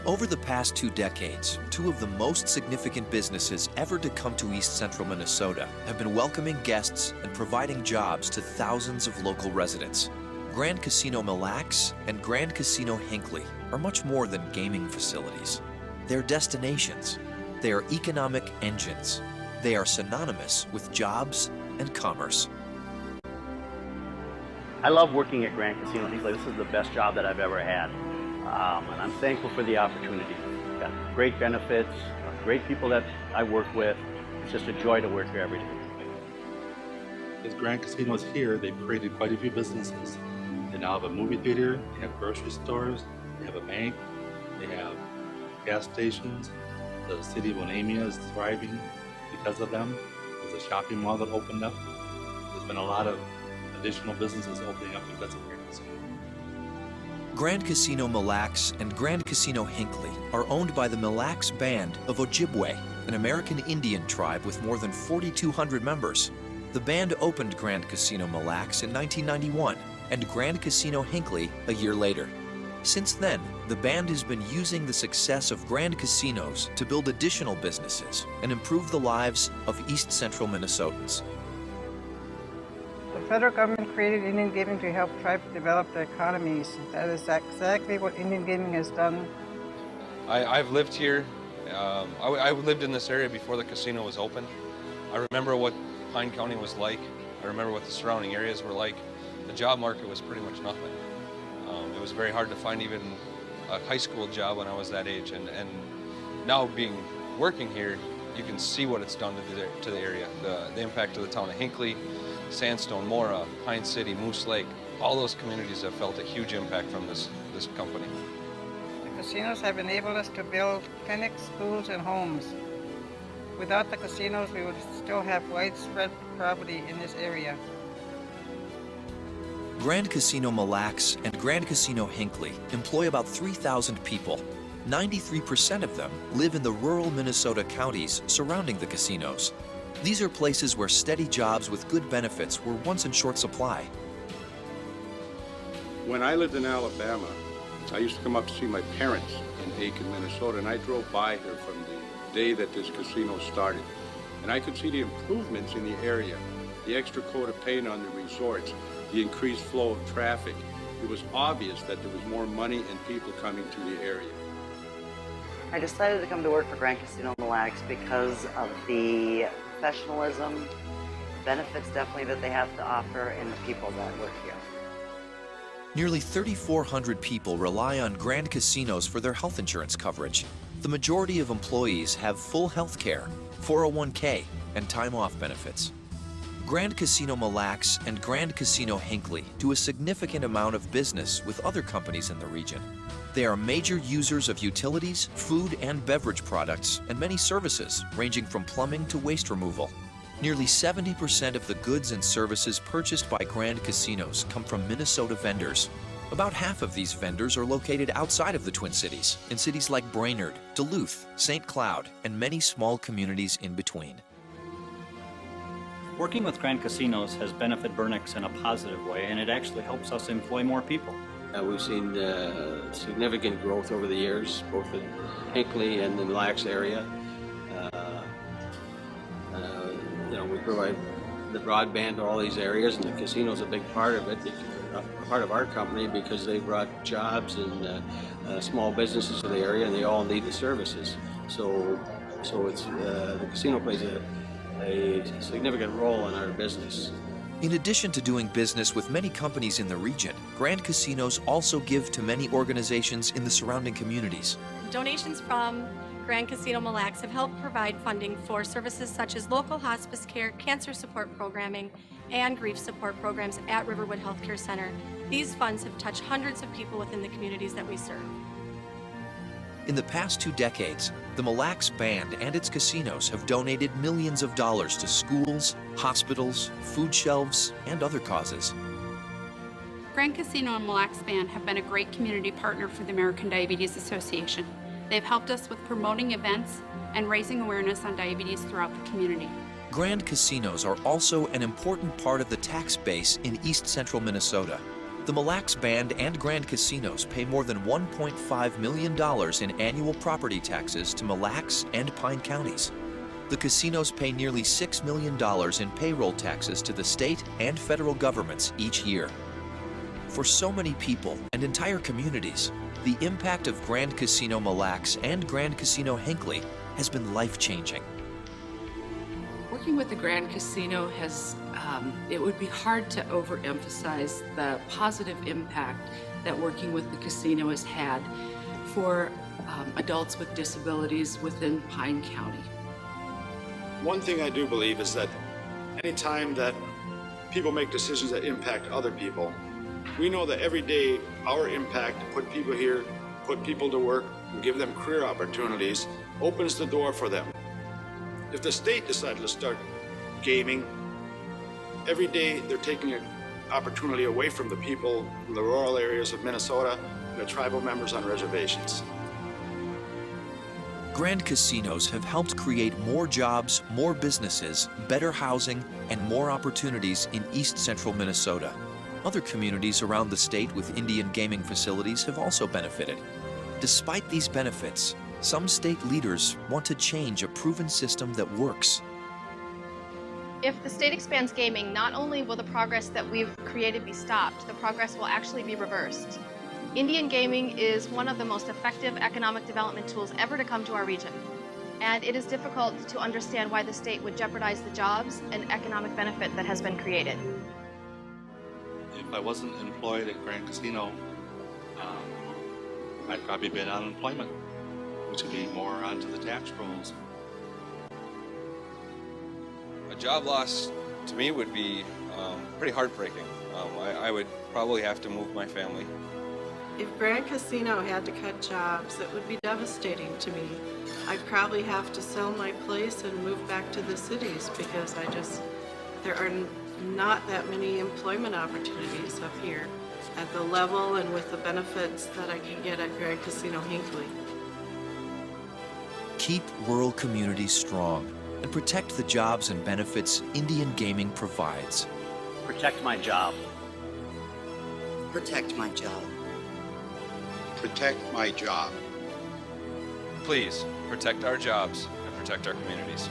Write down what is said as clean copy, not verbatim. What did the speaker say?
Over the past 2 decades, 2 of the most significant businesses ever to come to East Central Minnesota have been welcoming guests and providing jobs to thousands of local residents. Grand Casino Mille Lacs and Grand Casino Hinckley are much more than gaming facilities. They're destinations. They are economic engines. They are synonymous with jobs and commerce. I love working at Grand Casino Hinckley. This is the best job that I've ever had. And I'm thankful for the opportunity. Got great benefits, great people that I work with. It's just a joy to work here every day. As Grand Casino is here, they've created quite a few businesses. They now have a movie theater, they have grocery stores, they have a bank, they have gas stations. The city of Onamia is thriving because of them. There's a shopping mall that opened up. There's been a lot of additional businesses opening up because of Grand Casino. Grand Casino Mille Lacs and Grand Casino Hinckley are owned by the Mille Lacs Band of Ojibwe, an American Indian tribe with more than 4,200 members. The band opened Grand Casino Mille Lacs in 1991 and Grand Casino Hinckley a year later. Since then, the band has been using the success of Grand Casinos to build additional businesses and improve the lives of East Central Minnesotans. The federal government created Indian gaming to help tribes develop their economies. That is exactly what Indian gaming has done. I've lived here. I lived in this area before the casino was open. I remember what Pine County was like. I remember what the surrounding areas were like. The job market was pretty much nothing. It was very hard to find even a high school job when I was that age. And now working here, you can see what it's done to the area. The impact to the town of Hinckley, Sandstone, Mora, Pine City, Moose Lake, all those communities have felt a huge impact from this company. The casinos have enabled us to build clinics, schools, and homes. Without the casinos, we would still have widespread poverty in this area. Grand Casino Mille Lacs and Grand Casino Hinckley employ about 3,000 people. 93% of them live in the rural Minnesota counties surrounding the casinos. These are places where steady jobs with good benefits were once in short supply. When I lived in Alabama, I used to come up to see my parents in Aiken, Minnesota, and I drove by here from the day that this casino started. And I could see the improvements in the area, the extra coat of paint on the resorts, the increased flow of traffic. It was obvious that there was more money and people coming to the area. I decided to come to work for Grand Casino Mille Lacs because of the professionalism, benefits definitely that they have to offer, and the people that work here. Nearly 3,400 people rely on Grand Casinos for their health insurance coverage. The majority of employees have full health care, 401k, and time-off benefits. Grand Casino Mille Lacs and Grand Casino Hinckley do a significant amount of business with other companies in the region. They are major users of utilities, food and beverage products, and many services ranging from plumbing to waste removal. Nearly 70% of the goods and services purchased by Grand Casinos come from Minnesota vendors. About half of these vendors are located outside of the Twin Cities, in cities like Brainerd, Duluth, St. Cloud, and many small communities in between. Working with Grand Casinos has benefited Burnix in a positive way, and it actually helps us employ more people. We've seen significant growth over the years, both in Hinckley and the Mille Lacs area. We provide the broadband to all these areas, and the casino's a big part of it. Part of our company because they brought jobs and small businesses to the area, and they all need the services. So it's the casino plays a significant role in our business. In addition to doing business with many companies in the region, Grand Casinos also give to many organizations in the surrounding communities. Donations from Grand Casino Mille Lacs have helped provide funding for services such as local hospice care, cancer support programming, and grief support programs at Riverwood Healthcare Center. These funds have touched hundreds of people within the communities that we serve. In the past 2 decades, the Mille Lacs Band and its casinos have donated millions of dollars to schools, hospitals, food shelves, and other causes. Grand Casino and Mille Lacs Band have been a great community partner for the American Diabetes Association. They've helped us with promoting events and raising awareness on diabetes throughout the community. Grand Casinos are also an important part of the tax base in East Central Minnesota. The Mille Lacs Band and Grand Casinos pay more than $1.5 million in annual property taxes to Mille Lacs and Pine counties. The casinos pay nearly $6 million in payroll taxes to the state and federal governments each year. For so many people and entire communities, the impact of Grand Casino Mille Lacs and Grand Casino Hinckley has been life-changing. Working with the Grand Casino it would be hard to overemphasize the positive impact that working with the casino has had for adults with disabilities within Pine County. One thing I do believe is that anytime that people make decisions that impact other people, we know that every day our impact to put people here, put people to work, and give them career opportunities opens the door for them. If the state decided to start gaming, every day they're taking an opportunity away from the people from the rural areas of Minnesota and the tribal members on reservations. Grand casinos have helped create more jobs, more businesses, better housing, and more opportunities in East Central Minnesota. Other communities around the state with Indian gaming facilities have also benefited. Despite these benefits, some state leaders want to change a proven system that works. If the state expands gaming, not only will the progress that we've created be stopped, the progress will actually be reversed. Indian gaming is one of the most effective economic development tools ever to come to our region. And it is difficult to understand why the state would jeopardize the jobs and economic benefit that has been created. If I wasn't employed at Grand Casino, I'd probably be on unemployment, which would be more onto the tax rolls. A job loss to me would be pretty heartbreaking. I would probably have to move my family. If Grand Casino had to cut jobs, it would be devastating to me. I'd probably have to sell my place and move back to the cities because there are not that many employment opportunities up here at the level and with the benefits that I can get at Grand Casino Hinckley. Keep rural communities strong and protect the jobs and benefits Indian gaming provides. Protect my job. Protect my job. Protect my job. Please protect our jobs and protect our communities.